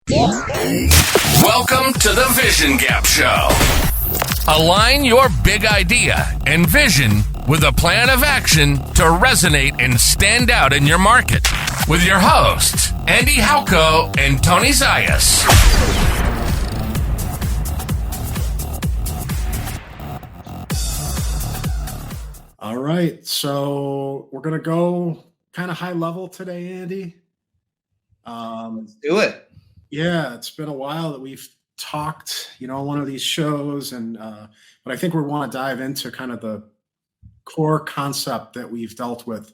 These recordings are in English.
Welcome to the Vision Gap Show. Align your big idea and vision with a plan of action to resonate and stand out in your market. With your hosts, Andy Halko and Tony Zayas. All right, so we're going to go kind of high level today, Andy. Let's do it. Yeah, it's been a while that we've talked, on one of these shows, but I think we want to dive into kind of the core concept that we've dealt with.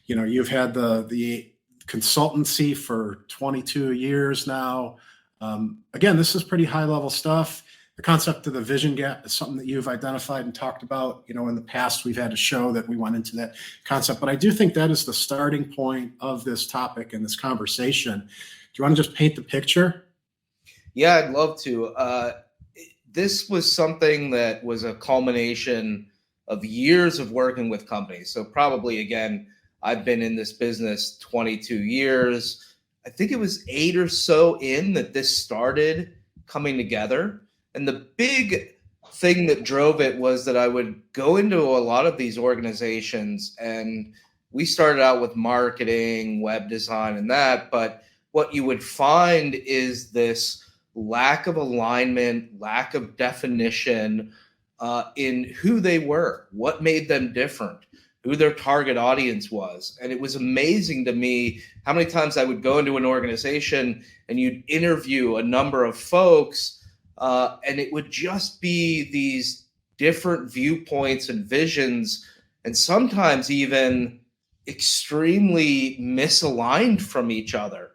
You've had the consultancy for 22 years now. Again, this is pretty high level stuff. The concept of the vision gap is something that you've identified and talked about. In the past, we've had a show that we went into that concept, but I do think that is the starting point of this topic and this conversation. Do you want to just paint the picture? Yeah, I'd love to. This was something that was a culmination of years of working with companies. So probably, again, I've been in this business 22 years. I think it was 8 or so in that this started coming together. And the big thing that drove it was that I would go into a lot of these organizations, and we started out with marketing, web design, and that. But what you would find is this lack of alignment, lack of definition in who they were, what made them different, who their target audience was. And it was amazing to me how many times I would go into an organization and you'd interview a number of folks, and it would just be these different viewpoints and visions, and sometimes even extremely misaligned from each other.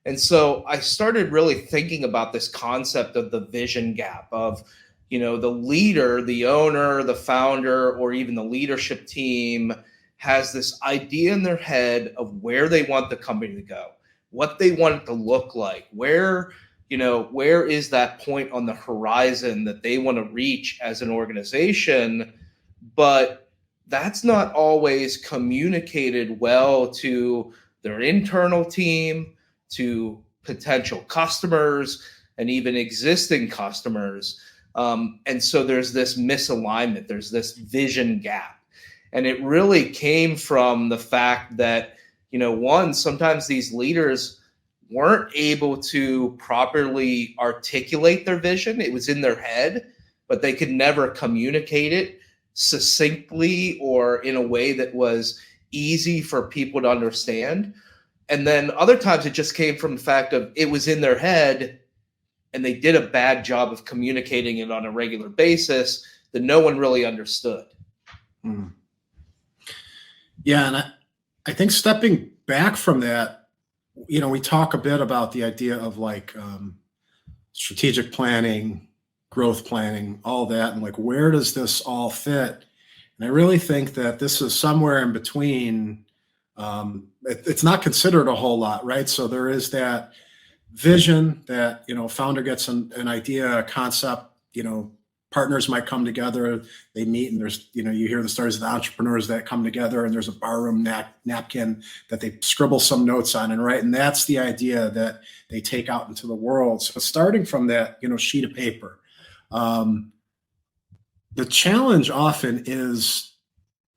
And so I started really thinking about this concept of the vision gap of, the leader, the owner, the founder, or even the leadership team has this idea in their head of where they want the company to go, what they want it to look like, where is that point on the horizon that they want to reach as an organization. But that's not always communicated well to their internal team, to potential customers, and even existing customers. And so there's this misalignment, there's this vision gap. And it really came from the fact that, sometimes these leaders weren't able to properly articulate their vision. It was in their head, but they could never communicate it succinctly or in a way that was easy for people to understand. And then other times it just came from the fact of it was in their head and they did a bad job of communicating it on a regular basis that no one really understood. Mm. Yeah, and I think stepping back from that, we talk a bit about the idea of strategic planning, growth planning, all that, and where does this all fit? And I really think that this is somewhere in between. It's not considered a whole lot, right? So there is that vision that, founder gets an idea, a concept, partners might come together, they meet, and there's, you hear the stories of the entrepreneurs that come together and there's a barroom napkin that they scribble some notes on and write. And that's the idea that they take out into the world. So starting from that, sheet of paper, the challenge often is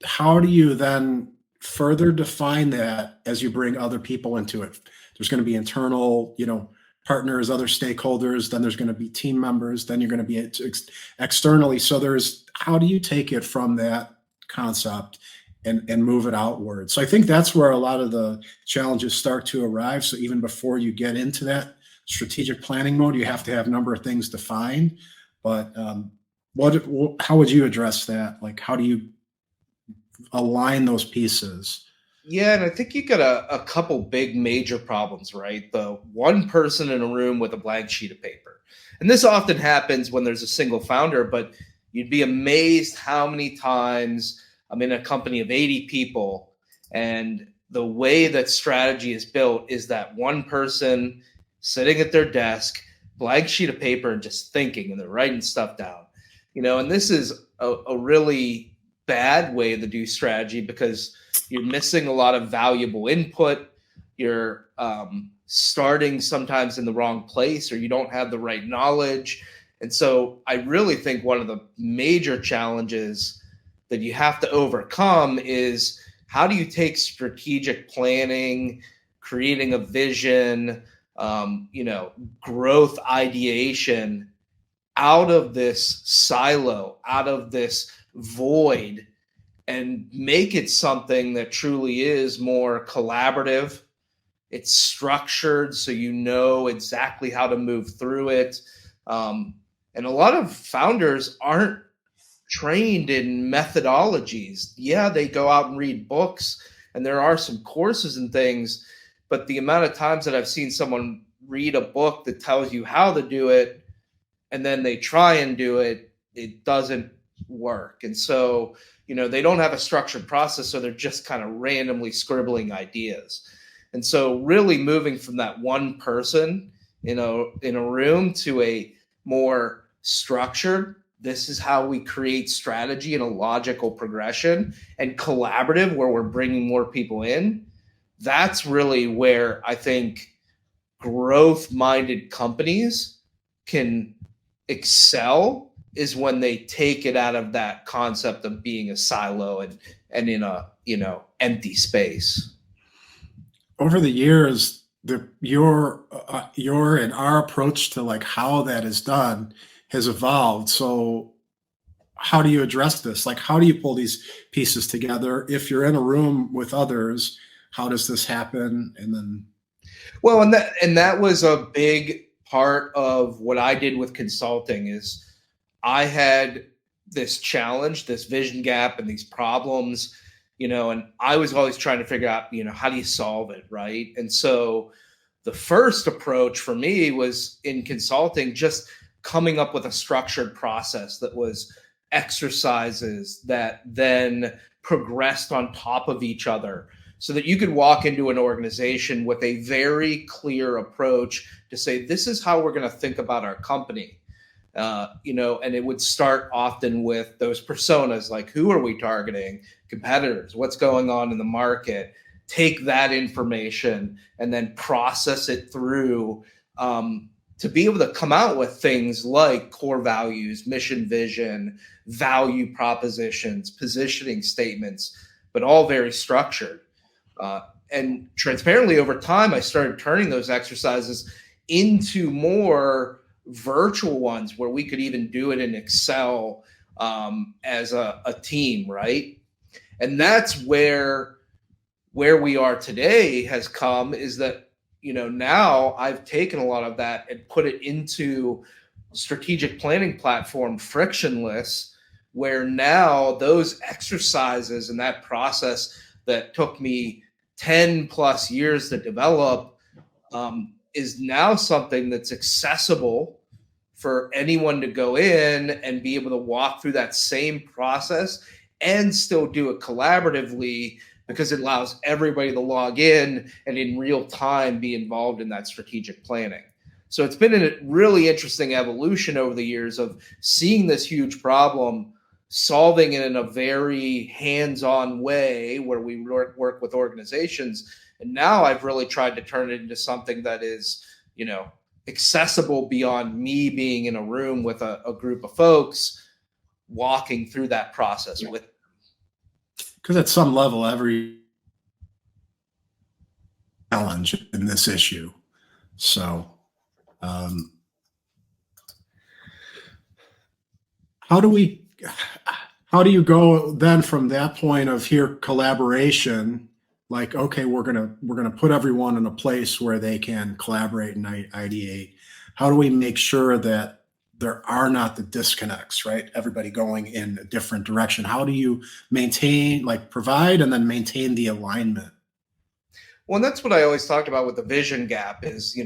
how do you then further define that as you bring other people into it? There's going to be internal, partners, other stakeholders, then there's going to be team members, then you're going to be externally. So how do you take it from that concept and move it outward? So I think that's where a lot of the challenges start to arrive. So even before you get into that strategic planning mode, you have to have a number of things defined. But how would you address that? How do you align those pieces? Yeah, and I think you got a couple big major problems, right? The one person in a room with a blank sheet of paper. And this often happens when there's a single founder, but you'd be amazed how many times I'm in a company of 80 people, and the way that strategy is built is that one person sitting at their desk, blank sheet of paper, and just thinking, and they're writing stuff down. And this is a really bad way to do strategy because you're missing a lot of valuable input. You're starting sometimes in the wrong place, or you don't have the right knowledge. And so I really think one of the major challenges that you have to overcome is, how do you take strategic planning, creating a vision, growth ideation out of this silo, out of this void, and make it something that truly is more collaborative. It's structured so you know exactly how to move through it. And a lot of founders aren't trained in methodologies. Yeah, they go out and read books, and there are some courses and things, but the amount of times that I've seen someone read a book that tells you how to do it, and then they try and do it, it doesn't work. And so, they don't have a structured process, so they're just kind of randomly scribbling ideas. And so really moving from that one person in a room to a more structured, this is how we create strategy in a logical progression, and collaborative, where we're bringing more people in. That's really where I think growth-minded companies can excel, is when they take it out of that concept of being a silo and in a empty space. Over the years, your and our approach to like how that is done has evolved. So how do you address this? Like, how do you pull these pieces together? If you're in a room with others, how does this happen? And then, well, and that was a big part of what I did with consulting. Is I had this challenge, this vision gap, and these problems, and I was always trying to figure out, how do you solve it, right? And so the first approach for me was in consulting, just coming up with a structured process that was exercises that then progressed on top of each other, so that you could walk into an organization with a very clear approach to say, this is how we're going to think about our company. And it would start often with those personas, like, who are we targeting? Competitors, what's going on in the market? Take that information and then process it through to be able to come out with things like core values, mission, vision, value propositions, positioning statements, but all very structured. And transparently, over time, I started turning those exercises into more virtual ones where we could even do it in Excel as a team, right? And that's where we are today has come, is that, now I've taken a lot of that and put it into strategic planning platform, frictionless, where now those exercises and that process that took me 10 plus years to develop is now something that's accessible for anyone to go in and be able to walk through that same process and still do it collaboratively, because it allows everybody to log in and in real time be involved in that strategic planning. So it's been a really interesting evolution over the years of seeing this huge problem, solving it in a very hands-on way where we work with organizations. And now I've really tried to turn it into something that is, accessible beyond me being in a room with a group of folks walking through that process with them. Because at some level, every challenge in this issue. So how do you go then from that point of here collaboration, like, okay, we're gonna put everyone in a place where they can collaborate and ideate. How do we make sure that there are not the disconnects, right? Everybody going in a different direction. How do you maintain, like, provide and then maintain the alignment? Well, and that's what I always talked about with the vision gap is,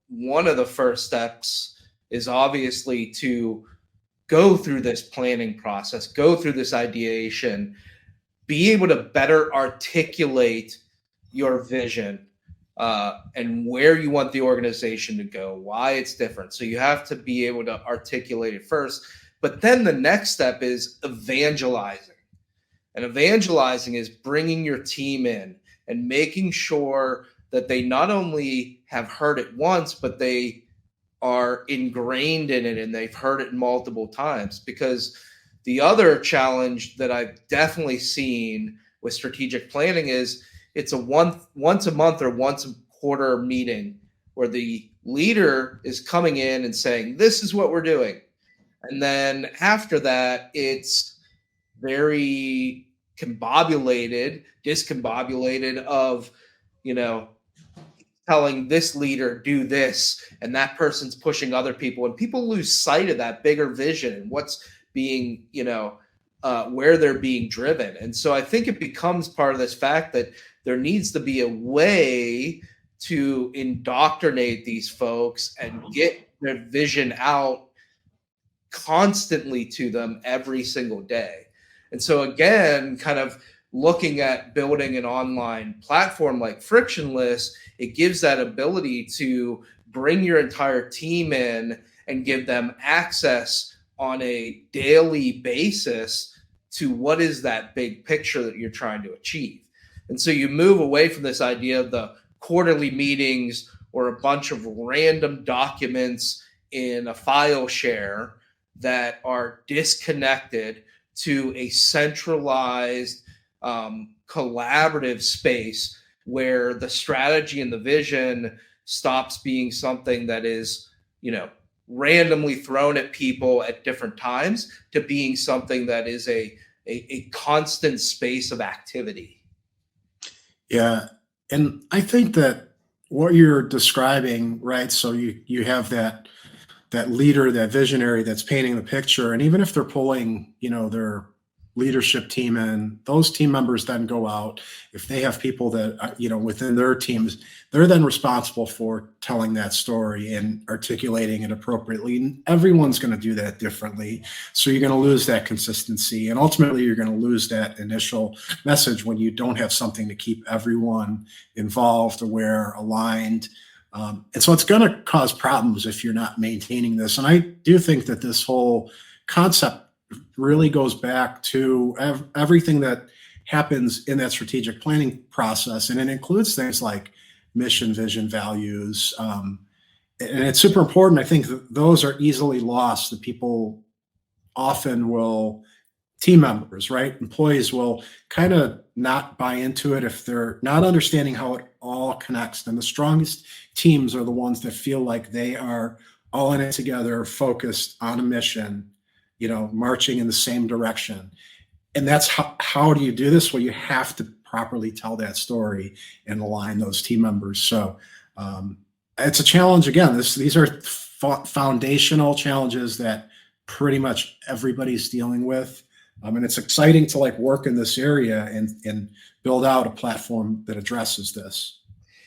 one of the first steps is obviously to go through this planning process, go through this ideation, be able to better articulate your vision and where you want the organization to go, why it's different. So you have to be able to articulate it first. But then the next step is evangelizing. And evangelizing is bringing your team in and making sure that they not only have heard it once, but they are ingrained in it and they've heard it multiple times. Because the other challenge that I've definitely seen with strategic planning is it's a once a month or once a quarter meeting where the leader is coming in and saying, this is what we're doing. And then after that, it's very discombobulated of, telling this leader do this, and that person's pushing other people, and people lose sight of that bigger vision and what's being, where they're being driven. And so I think it becomes part of this fact that there needs to be a way to indoctrinate these folks and get their vision out constantly to them every single day. And so again, kind of looking at building an online platform like Frictionless, it gives that ability to bring your entire team in and give them access on a daily basis to what is that big picture that you're trying to achieve. And so you move away from this idea of the quarterly meetings or a bunch of random documents in a file share that are disconnected to a centralized, collaborative space where the strategy and the vision stops being something that is, randomly thrown at people at different times to being something that is a constant space of activity. Yeah. And I think that what you're describing, right? So you have that leader, that visionary that's painting the picture. And even if they're pulling, their leadership team in, those team members then go out. If they have people that, within their teams, they're then responsible for telling that story and articulating it appropriately. And everyone's going to do that differently. So you're going to lose that consistency. And ultimately, you're going to lose that initial message when you don't have something to keep everyone involved, aware, aligned. And so it's going to cause problems if you're not maintaining this. And I do think that this whole concept really goes back to everything that happens in that strategic planning process. And it includes things like mission, vision, values. And it's super important. I think that those are easily lost. The people often will, team members, right? Employees will kind of not buy into it if they're not understanding how it all connects. And the strongest teams are the ones that feel like they are all in it together, focused on a mission, marching in the same direction. And that's how do you do this? Well, you have to properly tell that story and align those team members. So it's a challenge. Again, these are foundational challenges that pretty much everybody's dealing with. And it's exciting to work in this area and build out a platform that addresses this.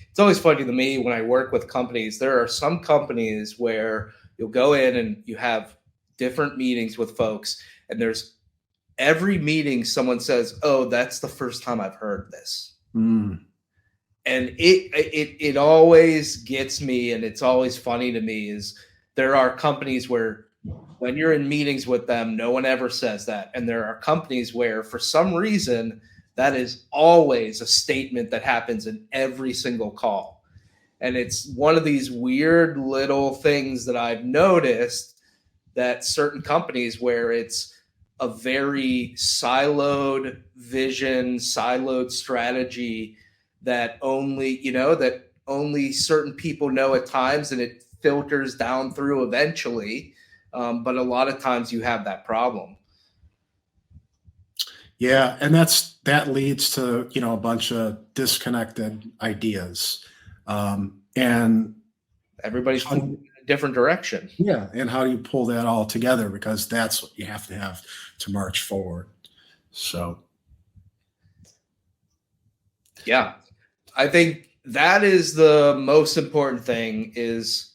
It's always funny to me when I work with companies. There are some companies where you'll go in and you have different meetings with folks, and there's every meeting someone says, "Oh, that's the first time I've heard this." And it always gets me, and it's always funny to me is there are companies where when you're in meetings with them, no one ever says that. And there are companies where for some reason that is always a statement that happens in every single call. And it's one of these weird little things that I've noticed that certain companies where it's a very siloed vision, siloed strategy that only certain people know at times, and it filters down through eventually. But a lot of times you have that problem. Yeah, and that leads to a bunch of disconnected ideas, and everybody's moving in a different direction. Yeah, and how do you pull that all together? Because that's what you have to march forward. So, yeah, I think that is the most important thing. Is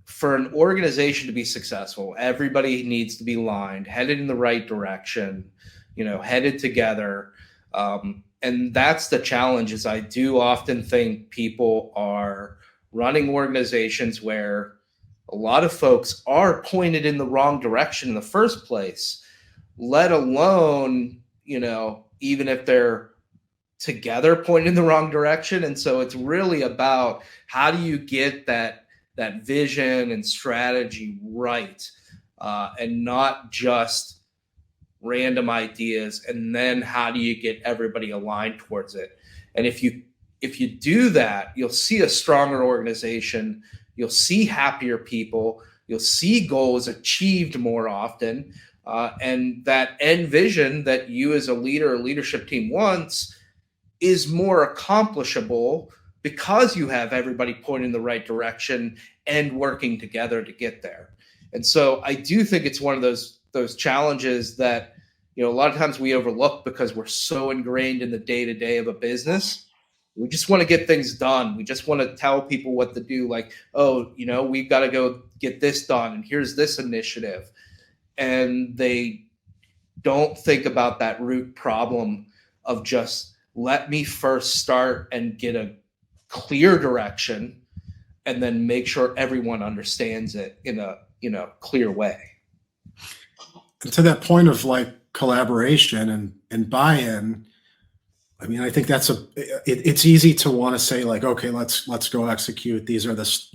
for an organization to be successful, everybody needs to be aligned, headed in the right direction, headed together. And that's the challenge. Is I do often think people are running organizations where a lot of folks are pointed in the wrong direction in the first place, let alone, even if they're together pointing in the wrong direction. And so it's really about how do you get that vision and strategy right, and not just random ideas. And then how do you get everybody aligned towards it? And if you do that, you'll see a stronger organization. You'll see happier people. You'll see goals achieved more often. And that end vision that you as a leader or leadership team wants is more accomplishable because you have everybody pointing in the right direction and working together to get there. And so I do think it's one of those challenges that, a lot of times we overlook because we're so ingrained in the day-to-day of a business. We just want to get things done. We just want to tell people what to do. Like, we've got to go get this done. And here's this initiative. And they don't think about that root problem of just let me first start and get a clear direction and then make sure everyone understands it in a clear way. And to that point of like collaboration and buy-in, I mean, I think that's it's easy to want to say like, okay, let's go execute. These are let's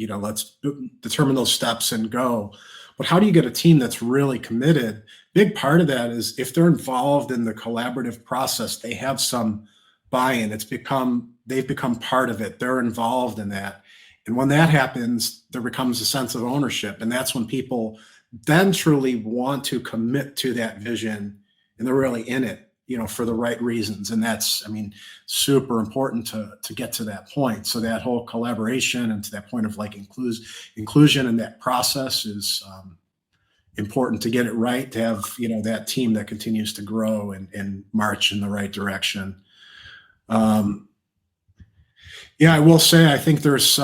determine those steps and go. But how do you get a team that's really committed? Big part of that is if they're involved in the collaborative process, they have some buy-in. They've become part of it. They're involved in that. And when that happens, there becomes a sense of ownership. And that's when people then truly want to commit to that vision and they're really in it, for the right reasons. And that's, super important to get to that point. So that whole collaboration and to that point of like inclusion in that process is important to get it right, to have, that team that continues to grow and march in the right direction. I will say, I think there's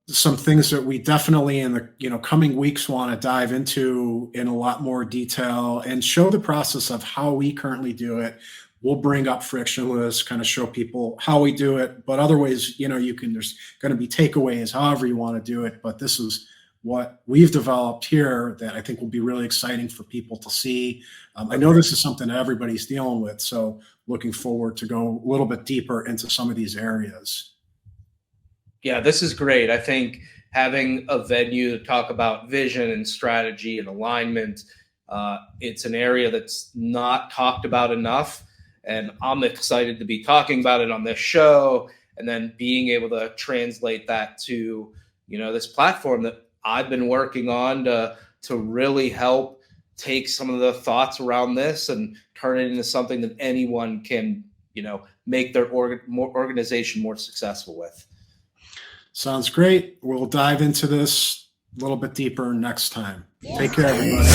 some things that we definitely in the coming weeks want to dive into in a lot more detail and show the process of how we currently do it. We'll bring up frictionless, kind of show people how we do it, but other ways, there's going to be takeaways, however you want to do it. But this is what we've developed here that I think will be really exciting for people to see. I know this is something that everybody's dealing with, so looking forward to go a little bit deeper into some of these areas. Yeah, this is great. I think having a venue to talk about vision and strategy and alignment, it's an area that's not talked about enough. And I'm excited to be talking about it on this show and then being able to translate that to, this platform that I've been working on to really help take some of the thoughts around this and turn it into something that anyone can, make their organization more successful with. Sounds great. We'll dive into this a little bit deeper next time. Take care, everybody.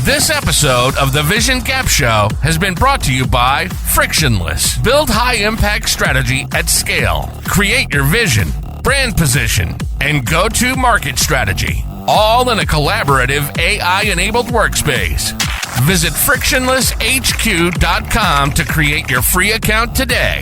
This episode of the Vision Gap Show has been brought to you by Frictionless. Build high-impact strategy at scale. Create your vision, brand position, and go-to-market strategy, all in a collaborative AI-enabled workspace. Visit frictionlesshq.com to create your free account today.